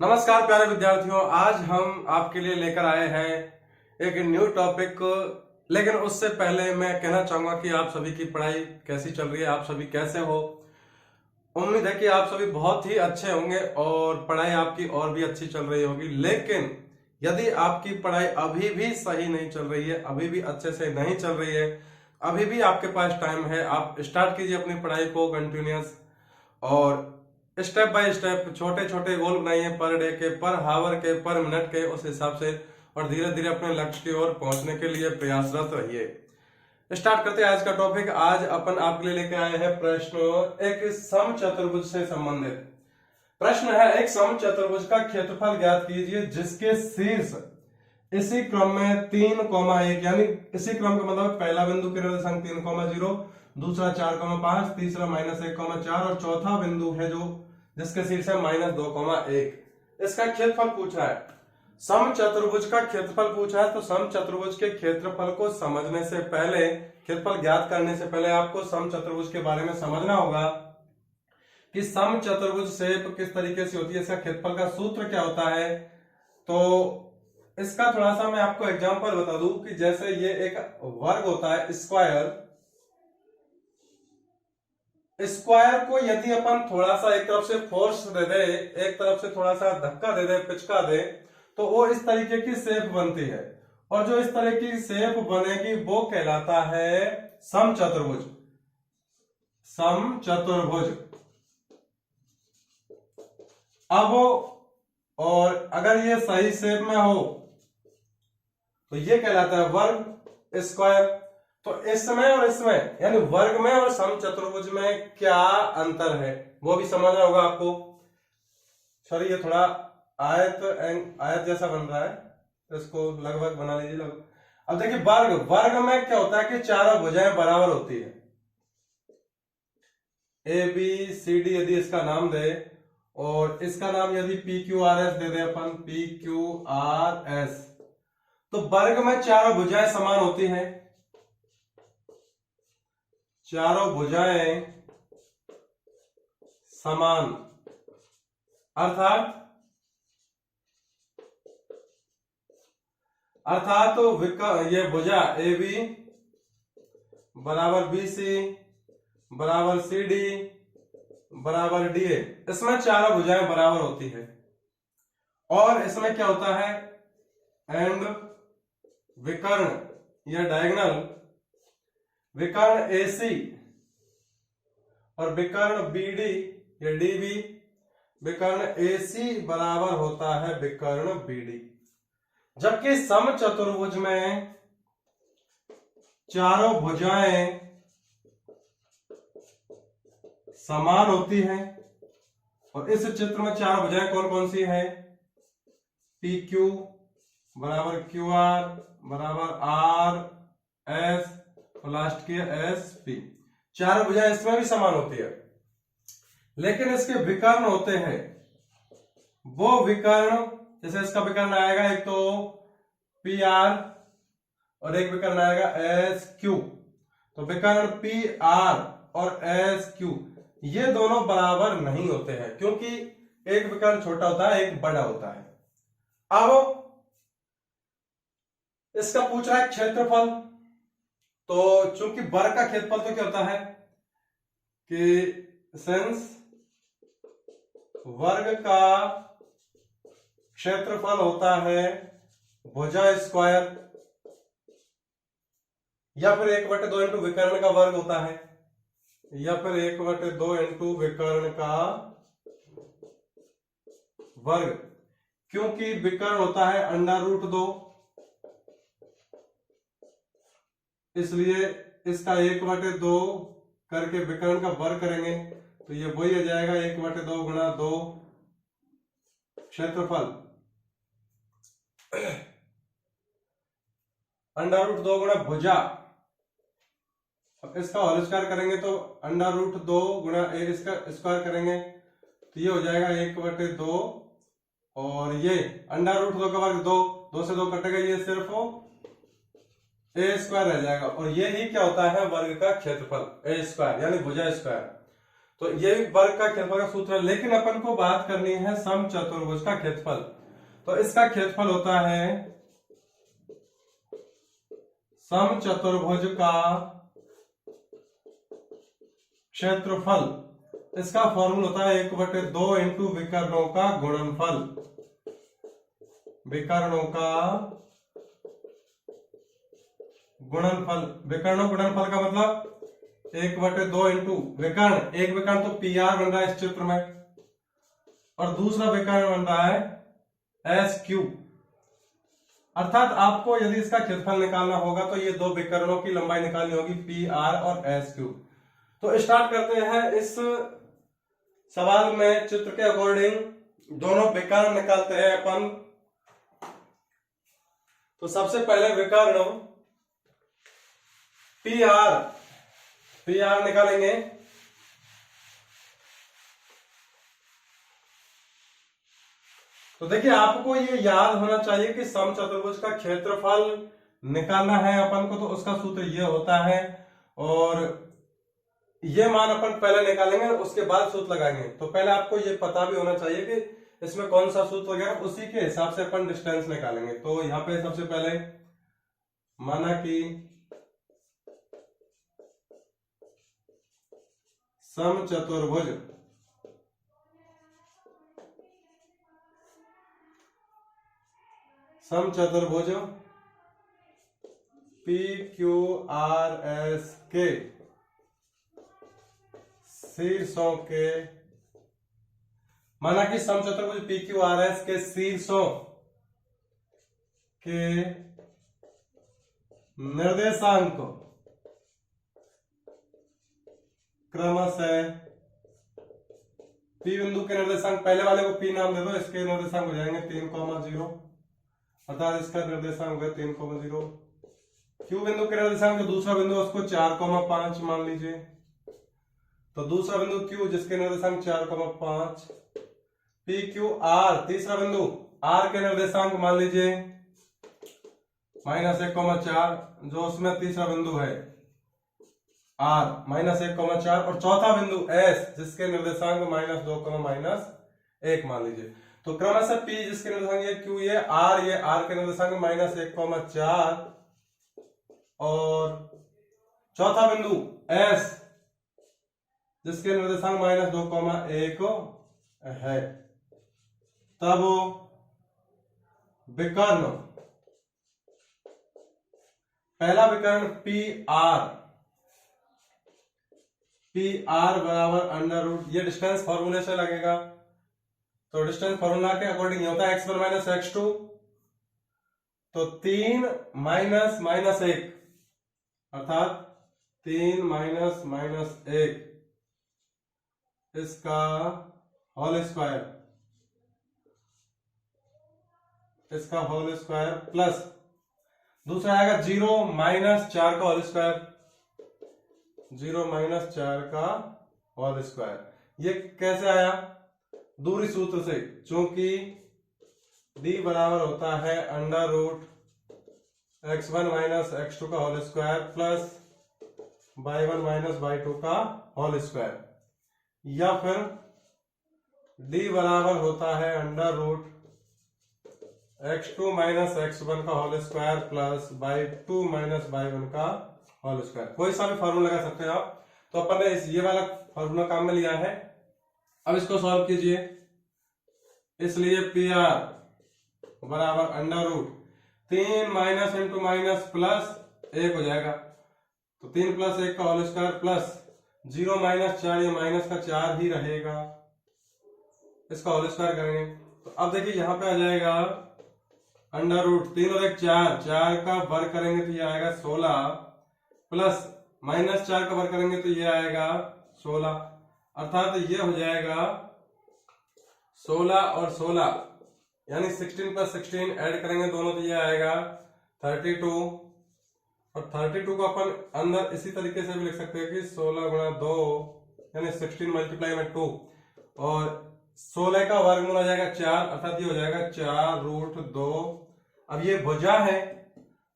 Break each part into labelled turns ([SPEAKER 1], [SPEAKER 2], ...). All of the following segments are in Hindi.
[SPEAKER 1] नमस्कार प्यारे विद्यार्थियों, आज हम आपके लिए लेकर आए हैं एक न्यू टॉपिक। लेकिन उससे पहले मैं कहना चाहूंगा कि आप सभी की पढ़ाई कैसी चल रही है, आप सभी कैसे हो। उम्मीद है कि आप सभी बहुत ही अच्छे होंगे और पढ़ाई आपकी और भी अच्छी चल रही होगी। लेकिन यदि आपकी पढ़ाई अभी भी सही नहीं चल रही है, अभी भी अच्छे से नहीं चल रही है, अभी भी आपके पास टाइम है, आप स्टार्ट कीजिए अपनी पढ़ाई को कंटिन्यूअस और स्टेप बाय स्टेप छोटे छोटे गोल बनाइए, पर डे के, पर हावर के, पर मिनट के, उस हिसाब से, और धीरे धीरे अपने लक्ष्य की ओर पहुंचने के लिए प्रयासरत रहिए। स्टार्ट करते हैं आज का टॉपिक। आज अपन आपके लिए लेके आए हैं प्रश्न एक समचतुर्भुज से संबंधित प्रश्न है। एक समचतुर्भुज का क्षेत्रफल ज्ञात कीजिए जिसके शीर्ष इसी क्रम में 3,1 यानी इसी क्रम का मतलब पहला बिंदु के निर्देशांक 3,0, दूसरा 4,5, तीसरा -1,4 और चौथा बिंदु है जो जिसके शीर्ष है -2,1। इसका क्षेत्रफल पूछा है। समचतुर्भुज का क्षेत्रफल पूछा है तो समचतुर्भुज के क्षेत्रफल को समझने से पहले, क्षेत्रफल ज्ञात करने से पहले आपको समचतुर्भुज के बारे में समझना होगा कि समचतुर्भुज शेप किस तरीके से होती है, इसका क्षेत्रफल का सूत्र क्या होता है। तो इसका थोड़ा सा मैं आपको एग्जांपल बता दूं कि जैसे ये एक वर्ग होता है, स्क्वायर को यदि अपन थोड़ा सा एक तरफ से फोर्स दे दे, एक तरफ से थोड़ा सा धक्का दे दे, पिचका दे, तो वो इस तरीके की शेप बनती है। और जो इस तरह की शेप बनेगी वो कहलाता है समचतुर्भुज। समचतुर्भुज। अब और अगर ये सही शेप में हो तो ये कहलाता है वर्ग, स्क्वायर। तो इसमें और इसमें यानी वर्ग में और समचतुर्भुज में क्या अंतर है वो भी समझना होगा आपको। सॉरी, ये थोड़ा आयत जैसा बन रहा है, तो इसको लगभग बना लीजिए लगभग। अब देखिए वर्ग में क्या होता है कि चारों भुजाएं बराबर होती है। ए बी सी डी यदि इसका नाम दे और इसका नाम यदि पी क्यू आर एस दे दे अपन, पी क्यू आर एस, तो वर्ग में चारों भुजाएं समान होती हैं। चारों भुजाएं समान अर्थात ये भुजा ए बी बराबर बी सी बराबर सी डी बराबर डी ए, इसमें चारों भुजाएं बराबर होती है। और इसमें क्या होता है, एंड विकर्ण या डायगोनल, विकर्ण एसी और विकर्ण बीडी या डीबी, विकर्ण एसी बराबर होता है विकर्ण बीडी। जबकि समचतुर्भुज में चारों भुजाएं समान होती हैं। और इस चित्र में चार भुजाएं कौन कौन सी है, पी क्यू बराबर क्यू आर बराबर आर एस और लास्ट की एस पी। चार भुजाएं इसमें भी समान होती है। लेकिन इसके विकर्ण होते हैं, वो विकर्ण जैसे इसका विकर्ण आएगा एक तो पी आर और एक विकर्ण आएगा एस क्यू। तो विकर्ण पी आर और एस क्यू ये दोनों बराबर नहीं होते हैं, क्योंकि एक विकर्ण छोटा होता है, एक बड़ा होता है। अब इसका पूछ रहा है क्षेत्रफल। तो चूंकि वर्ग का क्षेत्रफल तो क्या होता है कि सेंस वर्ग का क्षेत्रफल होता है भुजा स्क्वायर, या फिर 1/2 इंटू विकर्ण का वर्ग होता है, या फिर 1/2 इंटू विकर्ण का वर्ग। क्योंकि विकर्ण होता है √2, इसलिए इसका 1/2 करके विकर्ण का वर्ग करेंगे तो ये वही आ जाएगा 1/2 गुणा 2 क्षेत्रफल। √2 गुणा भुजा, अब इसका होल स्क्वायर करेंगे तो √2 गुणा इसका स्क्वायर करेंगे तो ये हो जाएगा 1/2 और ये √2 का वर्ग 2 से 2 कटेगा, ये सिर्फ a² रह जाएगा। और ये ही क्या होता है वर्ग का क्षेत्रफल, a² यानी भुजा स्क्वायर। तो ये वर्ग का क्षेत्रफल का सूत्र है, लेकिन अपन को बात करनी है समचतुर्भुज का क्षेत्रफल। तो इसका क्षेत्रफल होता है समचतुर्भुज का क्षेत्रफल, इसका फॉर्मूला होता है 1/2 इंटू विकर्णों का गुणनफल। विकर्णों का गुणनफल, विकर्णों गुणनफल का मतलब 1/2 इंटू विकर्ण, एक विकर्ण तो PR बन रहा है इस चित्र में, और दूसरा विकर्ण बन रहा है SQ। अर्थात आपको यदि इसका क्षेत्रफल निकालना होगा तो ये दो विकर्णों की लंबाई निकालनी होगी, PR और SQ। तो स्टार्ट करते हैं इस सवाल में। चित्र के अकॉर्डिंग दोनों विकर्ण निकालते हैं अपन। तो सबसे पहले विकर्ण PR निकालेंगे। तो देखिए आपको ये याद होना चाहिए कि समचतुर्भुज का क्षेत्रफल निकालना है अपन को, तो उसका सूत्र ये होता है, और ये मान अपन पहले निकालेंगे उसके बाद सूत्र लगाएंगे। तो पहले आपको ये पता भी होना चाहिए कि इसमें कौन सा सूत्र वगैरह, उसी के हिसाब से अपन डिस्टेंस निकालेंगे। तो यहाँ पे सबसे पहले माना कि समचतुर्भुज PQRS के शीर्षों के, माना कि समचतुर्भुज PQRS के शीर्षों के निर्देशांक क्रमशः, P बिंदु के निर्देशांक, पहले वाले को P नाम दे दो, इसके निर्देशांक हो जाएंगे 3,0, अर्थात इसका निर्देशांक हो गया 3,0। Q बिंदु के निर्देशांक जो दूसरा बिंदु उसको 4,5 मान लीजिए। तो दूसरा बिंदु Q जिसके निर्देशांक 4,5, PQR तीसरा बिंदु R के निर्देशांक मान लीजिए -1,4, जो उसमें तीसरा बिंदु है R -1,4, और चौथा बिंदु S जिसके निर्देशांक -2, -1 मान लीजिए। तो क्रमशः P जिसके निर्देशांक ये Q, ये R के निर्देशांक -1,4, और चौथा बिंदु S जिसके निर्देशांक -2,1 है। तब विकर्ण, पहला विकर्ण PR बराबर अंडर रूट, ये डिस्टेंस फॉर्मूले से लगेगा। तो डिस्टेंस फॉर्मूला के अकॉर्डिंग ये होता है x1 - x2, तो 3 -1 अर्थात 3 -1 इसका होल स्क्वायर, प्लस दूसरा आएगा 0 -4 का होल स्क्वायर, 0 -4 का होल स्क्वायर। ये कैसे आया? दूरी सूत्र से, चूंकि D बराबर होता है अंडर रूट x1 - x2 का whole square plus y1 - y2 का होल स्क्वायर, या फिर D बराबर होता है अंडर रूट x2 - x1 का whole square plus y2 - y1 का होल स्क्वायर। कोई सा भी फॉर्मूला लगा सकते हैं आप। तो अपन ने ये वाला फॉर्मूला काम में लिया है। अब इसको सॉल्व कीजिए। इसलिए PR बराबर under root 3 minus into minus plus 1 हो जाएगा। तो 3 + 1 का होल स्क्वायर प्लस 0 - 4, ये माइनस का 4 ही रहेगा, इसका होल स्क्वायर करेंगे। तो अब देखिए यहाँ पे आ जाएगा अंडर रूट 3 और 1 4, 4 का वर्ग करेंगे तो ये आएगा 16, प्लस -4 का वर्ग करेंगे तो ये आएगा 16, अर्थात ये हो जाएगा 16 और 16 यानी 16 + 16 ऐड करेंगे दोनों तो ये आएगा 32, और 32 को अपन अंदर इसी तरीके से भी लिख सकते हैं कि 16 × 2 यानी 16 × 2, और 16 का वर्गमूल आ जाएगा 4, अर्थात ये हो जाएगा 4√2। अब ये भुजा है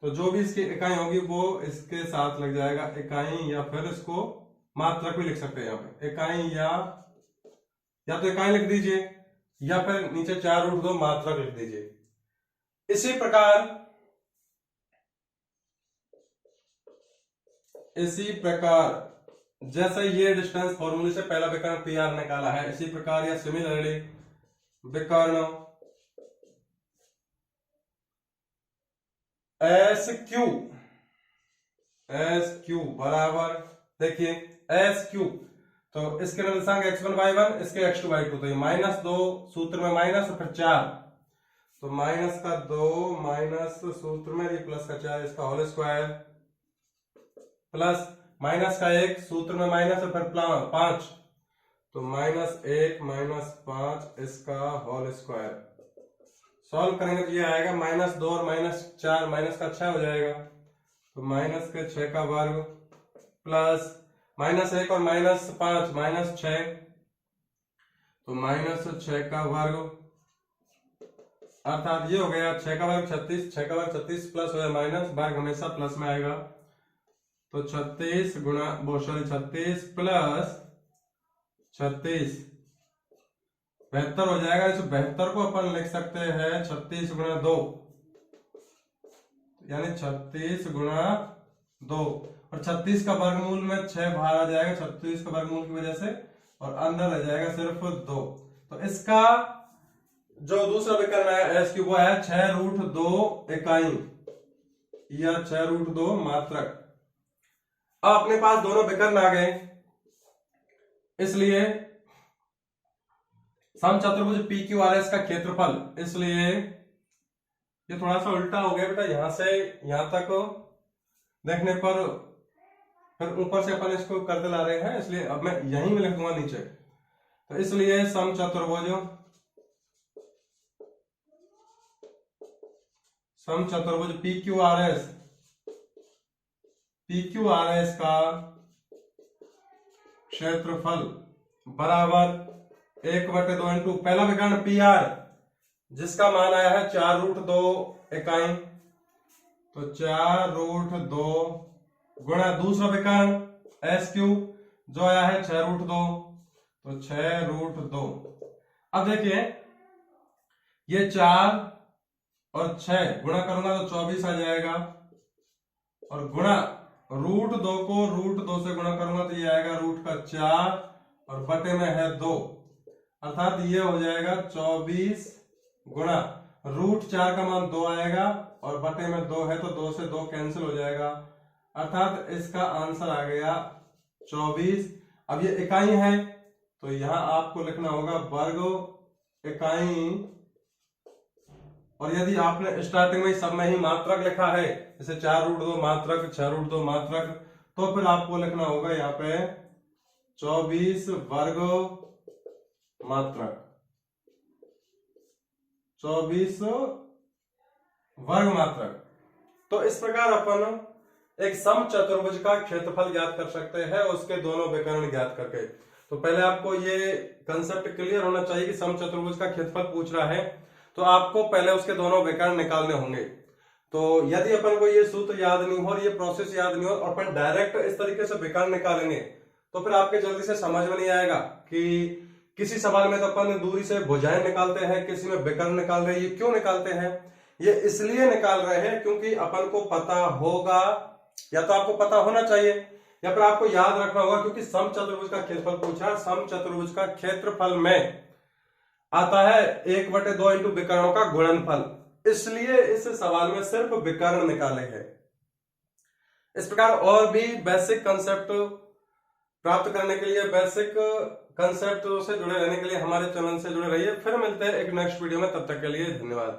[SPEAKER 1] तो जो भी इसकी इकाई होगी वो इसके साथ लग जाएगा इकाई, या फिर इसको मात्रक भी लिख सकते हैं यहाँ पे, इकाई या तो इकाई लिख दीजिए या फिर नीचे 4√2 मात्रक लिख दीजिए। इसी प्रकार जैसे ये डिस्टेंस फॉर्मूले से पहला विकर्ण पी आर निकाला है, इसी प्रकार या सिमिलरली विकर्ण एस क्यू बराबर, देखिए एस क्यू, तो इसके निर्देशांक x1 y1, इसके x2 y2, तो ये -2 सूत्र में माइनस और फिर 4, तो -2 माइनस सूत्र में ये प्लस का 4 इसका होल स्क्वायर प्लस -1 सूत्र में माइनस और फिर 5, तो -1 -5 इसका होल स्क्वायर। सॉल्व करेंगे तो ये आएगा -2 और -4 माइनस का 6 हो जाएगा, तो -6 का वर्ग प्लस -1 और -5 -6, तो -6 का वर्ग, अर्थात ये हो गया 6 का वर्ग 36, 6 का वर्ग 36 प्लस हो जाए माइनस, वर्ग हमेशा प्लस में आएगा, तो 36 गुणा 36 प्लस 36 72 हो जाएगा। इस 72 को अपन लिख सकते हैं 36 गुणा 2, यानी 36 गुणा 2, और 36 का वर्गमूल में 6 बाहर आ जाएगा 36 का वर्गमूल की वजह से, और अंदर रह जाएगा सिर्फ 2। तो इसका जो दूसरा विकर्ण है एस क्यू वो है 6√2 इकाई या 6√2 मात्रक। अब अपने पास दोनों विकर्ण आ गए, इसलिए समचतुर्भुज PQRS का क्षेत्रफल, इसलिए ये थोड़ा सा उल्टा हो गया बेटा, यहां से यहां तक देखने पर, फिर ऊपर से अपन इसको करते ला रहे हैं, इसलिए अब मैं यहीं में लिख दूंगा नीचे। तो इसलिए समचतुर्भुज PQRS का क्षेत्रफल बराबर 1/2 इंटू पहला विकर्ण PR जिसका मान आया है 4√2 इकाई, तो 4√2 गुणा दूसरा विकर्ण SQ जो आया है 6√2, तो 6√2। अब देखिए ये 4 और 6 गुणा करूंगा तो 24 आ जाएगा, और गुणा √2 को √2 से गुणा करूंगा तो ये आएगा √4 और बटे में है 2, अर्थात ये हो जाएगा 24 गुणा √4 का मान 2 आएगा और बटे में 2 है, तो 2 से 2 कैंसिल हो जाएगा, अर्थात इसका आंसर आ गया 24। अब ये इकाई है तो यहां आपको लिखना होगा वर्ग इकाई, और यदि आपने स्टार्टिंग में सब में ही मात्रक लिखा है, जैसे 4√2 मात्रक 6√2 मात्रक, तो फिर आपको लिखना होगा यहाँ पे 24 वर्ग मात्रक, 24 वर्ग मात्रक। तो इस प्रकार अपन एक समचतुर्भुज का क्षेत्रफल ज्ञात कर सकते हैं उसके दोनों विकर्ण ज्ञात करके। तो पहले आपको ये कंसेप्ट क्लियर होना चाहिए कि समचतुर्भुज का क्षेत्रफल पूछ रहा है, तो आपको पहले उसके दोनों विकर्ण निकालने होंगे। तो यदि अपन को ये सूत्र याद नहीं हो और ये प्रोसेस याद नहीं हो और अपन डायरेक्ट इस तरीके से विकर्ण निकालेंगे तो फिर आपके जल्दी से समझ में नहीं आएगा कि किसी सवाल में तो अपन दूरी से भुजाएं निकालते हैं, किसी में विकर्ण निकाल रहे हैं। ये क्यों निकालते हैं? ये इसलिए निकाल रहे हैं क्योंकि अपन को पता होगा, या तो आपको पता होना चाहिए या फिर आपको याद रखना होगा, क्योंकि समचतुर्भुज का क्षेत्रफल पूछा। समचतुर्भुज का क्षेत्रफल में आता है 1/2 इंटू विकर्णों का गुणनफल, इसलिए इस सवाल में सिर्फ विकर्ण निकाले हैं। इस प्रकार और भी बेसिक कंसेप्ट प्राप्त करने के लिए, बेसिक कंसेप्ट से जुड़े रहने के लिए हमारे चैनल से जुड़े रहिए। फिर मिलते हैं एक नेक्स्ट वीडियो में, तब तक के लिए धन्यवाद।